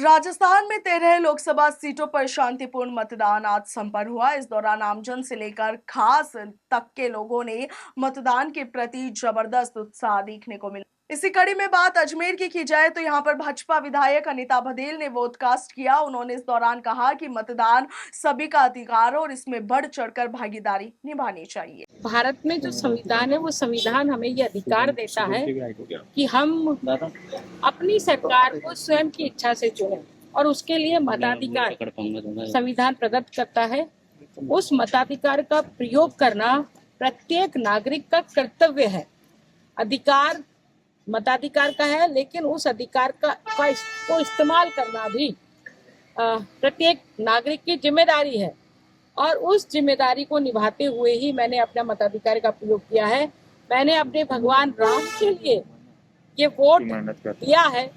राजस्थान में 13 लोकसभा सीटों पर शांतिपूर्ण मतदान आज संपन्न हुआ। इस दौरान आमजन से लेकर खास तक के लोगों ने मतदान के प्रति जबरदस्त उत्साह देखने को मिला। इसी कड़ी में बात अजमेर की जाए तो यहां पर भाजपा विधायक अनीता बघेल ने वोटकास्ट किया। उन्होंने इस दौरान कहा कि मतदान सभी का अधिकार और इसमें बढ़ चढ़कर भागीदारी निभानी चाहिए। भारत में जो संविधान है वो संविधान हमें ये अधिकार देता है कि हम अपनी सरकार को स्वयं की इच्छा से चुनें और उसके लिए मताधिकार संविधान प्रदत्त करता है। उस मताधिकार का प्रयोग करना प्रत्येक नागरिक का कर्तव्य है। अधिकार मताधिकार का है, लेकिन उस अधिकार को इस्तेमाल करना भी प्रत्येक नागरिक की जिम्मेदारी है और उस जिम्मेदारी को निभाते हुए ही मैंने अपना मताधिकार का प्रयोग किया है। मैंने अपने भगवान राम के लिए ये वोट दिया है,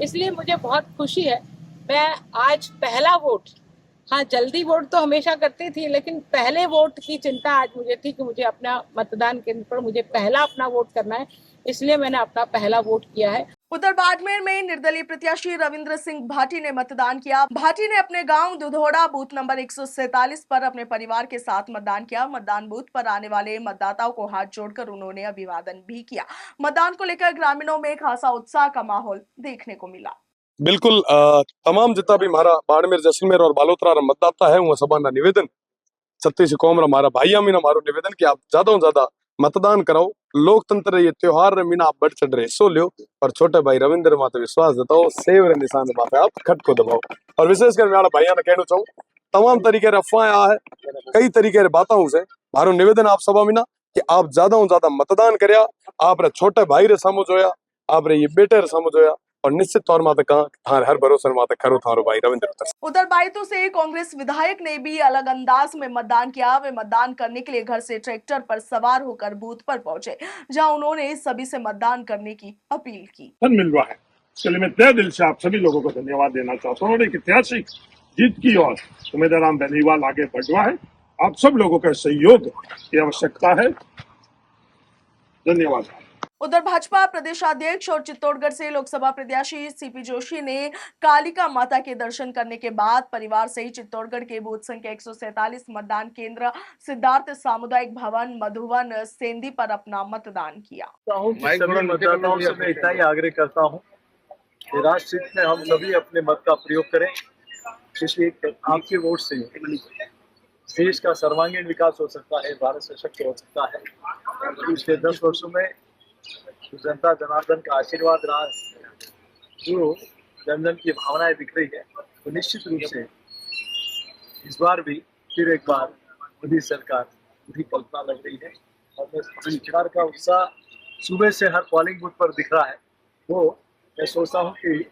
इसलिए मुझे बहुत खुशी है। मैं आज पहला वोट, हाँ जल्दी वोट तो हमेशा करती थी, लेकिन पहले वोट की चिंता आज मुझे थी कि मुझे अपना मतदान केंद्र पर मुझे पहला अपना वोट करना है, इसलिए मैंने अपना पहला वोट किया है। उधर बाड़मेर में निर्दलीय प्रत्याशी रविंद्र सिंह भाटी ने मतदान किया। भाटी ने अपने गांव दुधोड़ा बूथ नंबर 147 पर अपने परिवार के साथ मतदान किया। मतदान बूथ पर आने वाले मतदाताओं को हाथ जोड़कर उन्होंने अभिवादन भी किया। मतदान को लेकर ग्रामीणों में खासा उत्साह का माहौल देखने को मिला। बिल्कुल तमाम जितना भी हमारा बाड़मेर, जैसलमेर और बालोतरा मतदाता है वो सभा निवेदन छत्तीस कौम हमारा भाइया मीना मारो निवेदन कि आप ज्यादा ज्यादा मतदान कराओ। लोकतंत्र ये त्योहार मीना आप बढ़ चढ़ रहे हिस्सो लियो और छोटे भाई रविंद्र माते विश्वास जताओ, सेव रे निशान माते आप खट को दबाओ। और विशेषकर मैं भाइया ने कहना चाहूँ तमाम तरीके अफवाहें आ है, कई तरीके बातों से मारो निवेदन आप सभा मीना कि आप ज्यादा ज्यादा मतदान करया, आप रे छोटे भाई रे समझ होया, आप रे ये बेटे रे समझ होया और निश्चित तौर माते कहा हर भरोसे माते खरो थारो भाई रविंद्र। उधर बाइतू से कांग्रेस विधायक ने भी अलग अंदाज में मतदान किया। वे मतदान करने के लिए घर से ट्रैक्टर पर सवार होकर बूथ पर पहुंचे, जहां उन्होंने सभी से मतदान करने की अपील की। मिल रहा है, इसके लिए मैं तहे दिल से आप सभी लोगों को धन्यवाद देना चाहता हूँ। एक ऐतिहासिक जीत की ओर उम्मीदवार बेनीवाल आगे बढ़ रहा है। आप सब लोगों का सहयोग की आवश्यकता है। धन्यवाद। उधर भाजपा प्रदेशाध्यक्ष और चित्तौड़गढ़ से लोकसभा प्रत्याशी सीपी जोशी ने कालिका माता के दर्शन करने के बाद परिवार सहित चित्तौड़गढ़ के बूथ संख्या 147 मतदान केंद्र सिद्धार्थ सामुदायिक भवन मधुवन सेंधी पर अपना मतदान किया। सभी मतदाताओं से मैं इतना ही आग्रह करता हूं कि राष्ट्र हित में हम सभी अपने मत का प्रयोग करें, क्योंकि आपके वोट से देश का सर्वांगीण विकास हो सकता है, भारत सशक्त हो सकता है। पिछले 10 वर्षों में जनता जनार्दन का आशीर्वाद रहा, जो जनजन की भावनाएं दिख रही है, तो निश्चित रूप से इस बार भी फिर एक बार मोदी सरकार पूरी कल्पना लग रही है और सरकार का उत्साह सुबह से हर पोलिंग बूथ पर दिख रहा है। वो मैं सोचता हूँ कि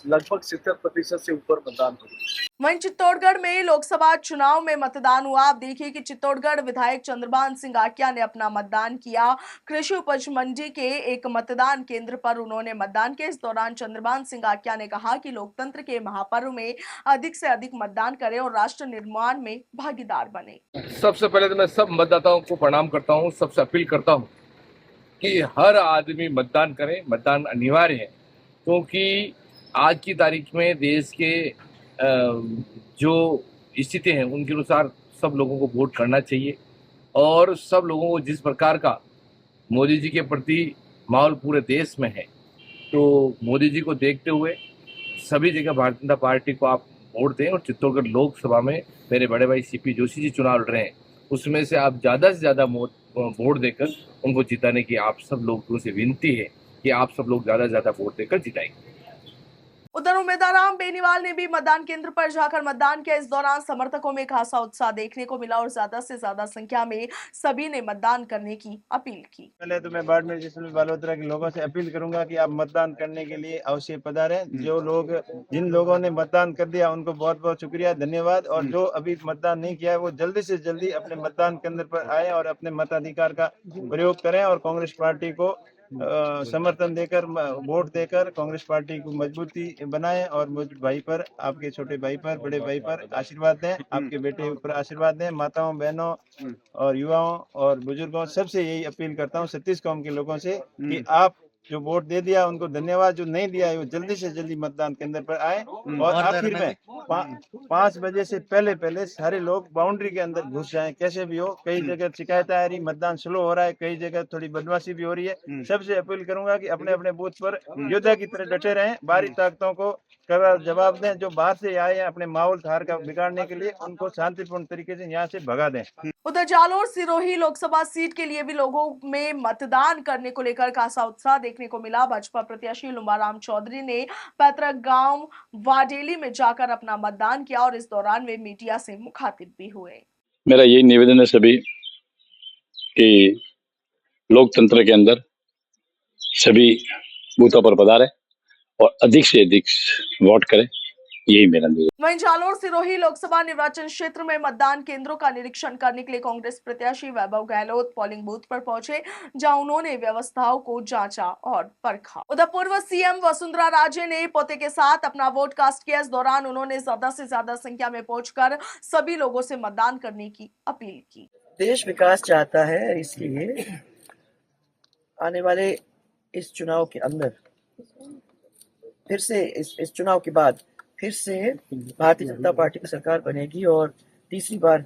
लगभग 70% से ऊपर मतदान होगा। वहीं चित्तौड़गढ़ में लोकसभा चुनाव में मतदान हुआ। आप देखिए कि चित्तौड़गढ़ विधायक चंद्रभान सिंह आक्या ने अपना मतदान किया। कृषि उपज मंडी के एक मतदान केंद्र पर उन्होंने मतदान किया। इस दौरान चंद्रभान सिंह आक्या ने कहा कि लोकतंत्र के महापर्व में अधिक से अधिक मतदान करें और राष्ट्र निर्माण में भागीदार बने। सबसे पहले तो मैं सब मतदाताओं को प्रणाम करता हूँ, सबसे अपील करता हूँ कि हर आदमी मतदान करे। मतदान अनिवार्य है, क्योंकि आज की तारीख में देश के जो स्थिति है उनके अनुसार सब लोगों को वोट करना चाहिए और सब लोगों को जिस प्रकार का मोदी जी के प्रति माहौल पूरे देश में है, तो मोदी जी को देखते हुए सभी जगह भारतीय जनता पार्टी को आप वोट दें। और चित्तौड़गढ़ लोकसभा में मेरे बड़े भाई सीपी जोशी जी चुनाव लड़ रहे हैं, उसमें से आप ज़्यादा से ज़्यादा वोट देकर उनको जिताने की आप सब लोगों से विनती है कि आप सब लोग ज़्यादा से ज़्यादा वोट देकर जिताएंगे। उधर उम्मीदवार बेनीवाल ने भी मतदान केंद्र पर जाकर मतदान किया। इस दौरान समर्थकों में खासा उत्साह देखने को मिला और ज्यादा से ज्यादा संख्या में सभी ने मतदान करने की अपील की। पहले तो मैं बाड़मेर जैसलमेर बालोतरा के लोगों से अपील करूंगा कि आप मतदान करने के लिए अवश्य पधारें। जिन लोगों ने मतदान कर दिया उनको बहुत बहुत शुक्रिया, धन्यवाद। और जो अभी मतदान नहीं किया है वो जल्दी से जल्दी अपने मतदान केंद्र पर आए और अपने मताधिकार का प्रयोग करें और कांग्रेस पार्टी को समर्थन देकर वोट देकर कांग्रेस पार्टी को मजबूती बनाएं और मुझ भाई पर, आपके छोटे भाई पर, बड़े भाई पर आशीर्वाद दें, आपके बेटे पर आशीर्वाद दें। माताओं, बहनों और युवाओं और बुजुर्गों सबसे यही अपील करता हूं, 36 कौम के लोगों से, कि आप जो वोट दे दिया उनको धन्यवाद, जो नहीं दिया है वो जल्दी से जल्दी मतदान केंद्र पर आए। और आखिर में 5 बजे से पहले सारे लोग बाउंड्री के अंदर घुस जाएं, कैसे भी हो। कई जगह शिकायतें आ रही, मतदान स्लो हो रहा है, कई जगह थोड़ी बदमाशी भी हो रही है। सबसे अपील करूंगा कि अपने अपने बूथ पर योद्धा की तरह डटे रहें, बाहरी ताकतों को कड़ा जवाब दें। जो बाहर से आए हैं अपने माहौल धार का बिगाड़ने के लिए, उनको शांतिपूर्ण तरीके से यहाँ से भगा दें। उधर जालोर सिरोही लोकसभा सीट के लिए भी लोगों में मतदान करने को लेकर खासा उत्साह देखने को मिला। भाजपा प्रत्याशी लुम्बाराम चौधरी ने पैतृक गांव वाडेली में जाकर अपना मतदान किया और इस दौरान वे मीडिया से मुखातिब भी हुए। मेरा यही निवेदन है सभी कि लोकतंत्र के अंदर सभी बूथों पर पधारें और अधिक से अधिक वोट करें, यही मेरा निवेदन। वहीं जालोर सिरोही लोकसभा निर्वाचन क्षेत्र में मतदान केंद्रों का निरीक्षण करने के लिए कांग्रेस प्रत्याशी वैभव गहलोत पोलिंग बूथ पर पहुंचे, जहां उन्होंने व्यवस्थाओं को जांचा और परखा। उधर पूर्व सीएम वसुंधरा राजे ने पोते के साथ अपना वोट कास्ट किया। इस दौरान उन्होंने ज्यादा से ज्यादा संख्या में पहुंचकर सभी लोगों से मतदान करने की अपील की। देश विकास चाहता है, इसलिए आने वाले इस चुनाव के अंदर फिर से इस चुनाव के बाद फिर से भारतीय जनता पार्टी की सरकार बनेगी और तीसरी बार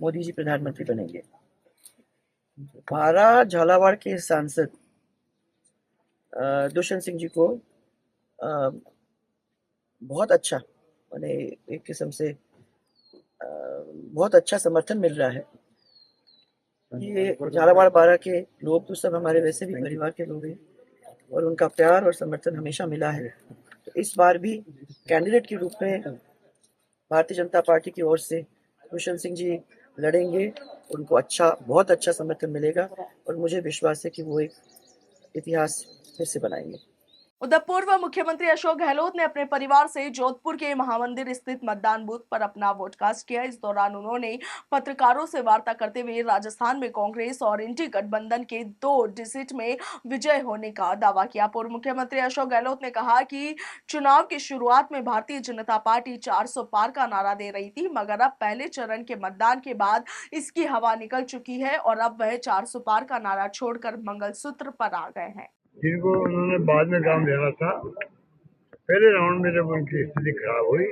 मोदी जी प्रधानमंत्री बनेंगे। भारा झालावाड़ के सांसद दुष्यंत सिंह जी को बहुत अच्छा, माने एक किस्म से बहुत अच्छा समर्थन मिल रहा है। ये झालावाड़ बारा के लोग तो सब हमारे वैसे भी परिवार के लोग हैं और उनका प्यार और समर्थन हमेशा मिला है। तो इस बार भी कैंडिडेट के रूप में भारतीय जनता पार्टी की ओर से दुष्यंत सिंह जी लड़ेंगे। उनको बहुत अच्छा समर्थन मिलेगा और मुझे विश्वास है कि वो एक इतिहास फिर से बनाएंगे। उधर पूर्व मुख्यमंत्री अशोक गहलोत ने अपने परिवार से जोधपुर के महामंदिर स्थित मतदान बूथ पर अपना वोट कास्ट किया। इस दौरान उन्होंने पत्रकारों से वार्ता करते हुए राजस्थान में कांग्रेस और इंडी गठबंधन के 2 डिजिट में विजय होने का दावा किया। पूर्व मुख्यमंत्री अशोक गहलोत ने कहा कि चुनाव की शुरुआत में भारतीय जनता पार्टी 400 पार का नारा दे रही थी, मगर अब पहले चरण के मतदान के बाद इसकी हवा निकल चुकी है और अब वह 400 पार का नारा छोड़कर मंगलसूत्र पर आ गए हैं। जिनको उन्होंने बाद में काम लेना था, पहले राउंड में जब उनकी स्थिति खराब हुई,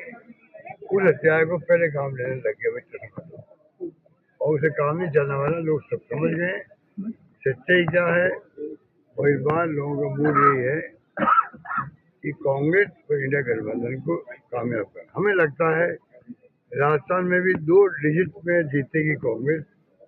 उस हत्यारे को पहले काम लेने लग गए और उसे काम नहीं चलने वाला। लोग सब समझ गए सच्चाई क्या है और इस बार लोगों का मूड यही है कि कांग्रेस और इंडिया गठबंधन को कामयाब कर। हमें लगता है राजस्थान में भी 2 डिजिट में जीतेगी कांग्रेस,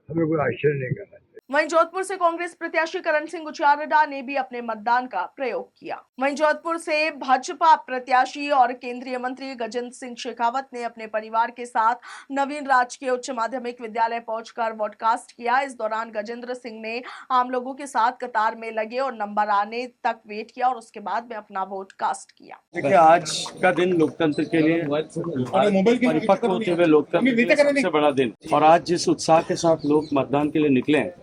हमें कोई आश्चर्य नहीं करना। वहीं जोधपुर से कांग्रेस प्रत्याशी करण सिंह गुचियारडा ने भी अपने मतदान का प्रयोग किया। वहीं जोधपुर से भाजपा प्रत्याशी और केंद्रीय मंत्री गजेंद्र सिंह शेखावत ने अपने परिवार के साथ नवीन राजकीय उच्च माध्यमिक विद्यालय पहुंचकर वोट कास्ट किया। इस दौरान गजेंद्र सिंह ने आम लोगों के साथ कतार में लगे और नंबर आने तक वेट किया और उसके बाद में अपना वोट कास्ट किया। देखिए, आज का दिन लोकतंत्र के लिए परिपक्व होते हुए लोकतंत्र के लिए सबसे बड़ा दिन, और आज जिस उत्साह के साथ लोग मतदान के लिए निकले हैं,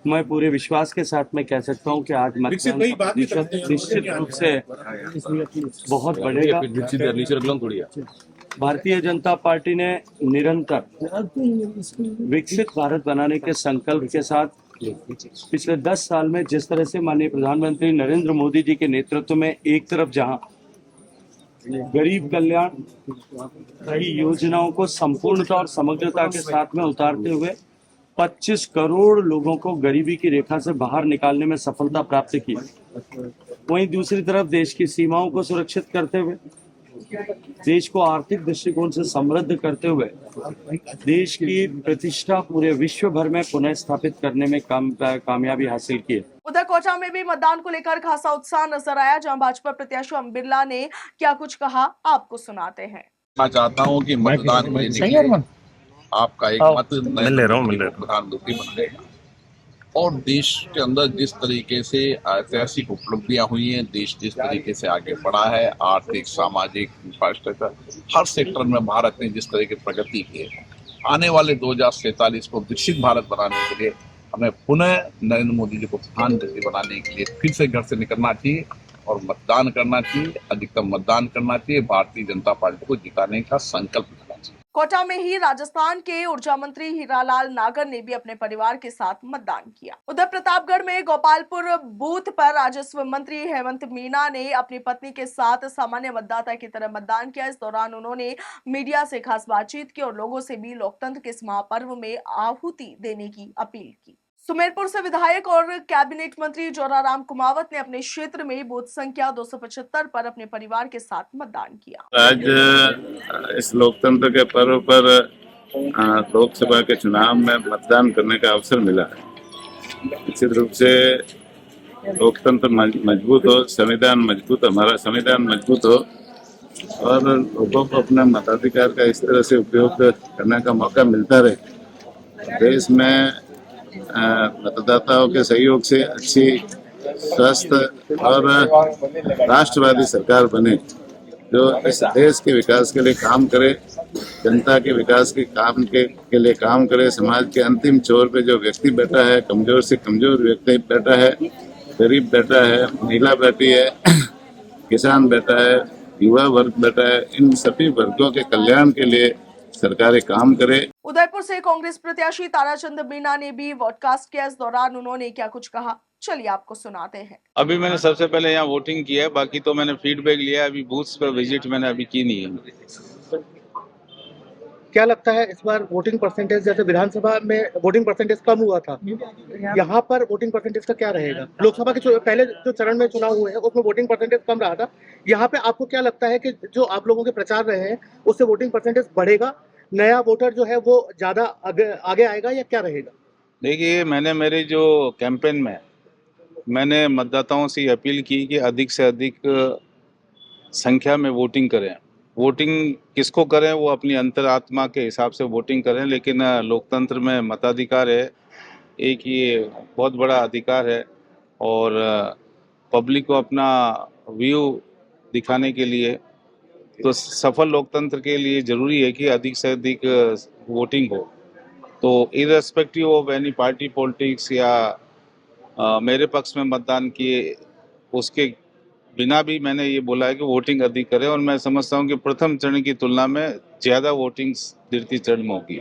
मैं पूरे विश्वास के साथ मैं कह सकता हूं कि आज मतदान का प्रतिशत निश्चित रूप से बहुत बढ़ेगा। भारतीय जनता पार्टी ने निरंतर विकसित भारत बनाने के संकल्प के साथ पिछले 10 साल में जिस तरह से माननीय प्रधानमंत्री नरेंद्र मोदी जी के नेतृत्व में एक तरफ जहां गरीब कल्याण की योजनाओं को संपूर्णता और समग्रता के साथ में उतारते हुए 25 करोड़ लोगों को गरीबी की रेखा से बाहर निकालने में सफलता प्राप्त की, वहीं दूसरी तरफ देश की सीमाओं को सुरक्षित करते हुए, देश को आर्थिक दृष्टिकोण से समृद्ध करते हुए, देश की प्रतिष्ठा पूरे विश्व भर में पुनः स्थापित करने में कामयाबी हासिल की है। उधर कोटा में भी मतदान को लेकर खासा उत्साह नजर आया, जहां भाजपा प्रत्याशी ओम बिरला ने क्या कुछ कहा, आपको सुनाते हैं। मैं चाहता हूं कि मतदान में आपका एक मत प्रधानमंत्री बनेगा और देश के अंदर जिस तरीके से ऐतिहासिक उपलब्धियां हुई हैं, देश जिस तरीके से आगे बढ़ा है, आर्थिक, सामाजिक, इंफ्रास्ट्रक्चर, हर सेक्टर में भारत ने जिस तरह की प्रगति की है, आने वाले 2047 को विकसित भारत बनाने के लिए हमें पुनः नरेंद्र मोदी जी को प्रधानमंत्री बनाने के लिए फिर से घर से निकलना चाहिए और मतदान करना चाहिए, अधिकतम मतदान करना चाहिए, भारतीय जनता पार्टी को जिताने का संकल्प करना चाहिए। कोटा में ही राजस्थान के ऊर्जा मंत्री हीरालाल नागर ने भी अपने परिवार के साथ मतदान किया। उधर प्रतापगढ़ में गोपालपुर बूथ पर राजस्व मंत्री हेमंत मीना ने अपनी पत्नी के साथ सामान्य मतदाता की तरह मतदान किया। इस दौरान उन्होंने मीडिया से खास बातचीत की और लोगों से भी लोकतंत्र के इस महापर्व में आहुति देने की अपील की। सुमेरपुर से विधायक और कैबिनेट मंत्री जोराराम कुमावत ने अपने क्षेत्र में बूथ संख्या 275 पर अपने परिवार के साथ मतदान किया। आज इस लोकतंत्र के पर्व पर लोकसभा के चुनाव में मतदान करने का अवसर मिला है। निश्चित रूप से लोकतंत्र मजबूत हो, संविधान मजबूत, हमारा संविधान मजबूत हो और लोगों को अपना मताधिकार का इस तरह से उपयोग करने का मौका मिलता रहे। देश में मतदाताओं के सहयोग से अच्छी स्वस्थ और राष्ट्रवादी सरकार बने, जो इस देश के विकास के लिए काम करे, जनता के विकास के काम के लिए काम करे। समाज के अंतिम छोर पे जो व्यक्ति बैठा है, कमजोर से कमजोर व्यक्ति बैठा है, गरीब बैठा है, महिला बैठी है, किसान बैठा है, युवा वर्ग बैठा है, इन सभी वर्गों के कल्याण के लिए सरकारें काम करे। उदयपुर से कांग्रेस प्रत्याशी ताराचंद मीणा ने भी वोटकास्ट किया। इस दौरान उन्होंने क्या कुछ कहा, चलिए आपको सुनाते हैं। अभी मैंने सबसे पहले यहाँ वोटिंग की है, बाकी तो मैंने फीडबैक लिया। अभी बूथ पर विजिट मैंने अभी की नहीं है। क्या लगता है इस बार वोटिंग परसेंटेज, जैसे विधानसभा में वोटिंग परसेंटेज कम हुआ था, यहाँ पर वोटिंग परसेंटेज का क्या रहेगा? लोकसभा के पहले जो चरण में चुनाव हुए हैं उसमें वोटिंग परसेंटेज कम रहा था, यहाँ पे आपको क्या लगता है कि जो आप लोगों के प्रचार रहे हैं उससे वोटिंग परसेंटेज बढ़ेगा, नया वोटर जो है वो ज्यादा आगे आएगा या क्या रहेगा? देखिए, मैंने मेरी जो कैंपेन में मैंने मतदाताओं से अपील की कि अधिक से अधिक संख्या में वोटिंग करें। वोटिंग किसको करें वो अपनी अंतरात्मा के हिसाब से वोटिंग करें, लेकिन लोकतंत्र में मताधिकार है, एक ये बहुत बड़ा अधिकार है और पब्लिक को अपना व्यू दिखाने के लिए, तो सफल लोकतंत्र के लिए ज़रूरी है कि अधिक से अधिक वोटिंग हो। तो irrespective of any party politics या मेरे पक्ष में मतदान किए, उसके बिना भी मैंने ये बोला है कि वोटिंग अधिक करें और मैं समझता हूँ कि प्रथम चरण की तुलना में ज़्यादा वोटिंग द्वितीय चरण में होगी।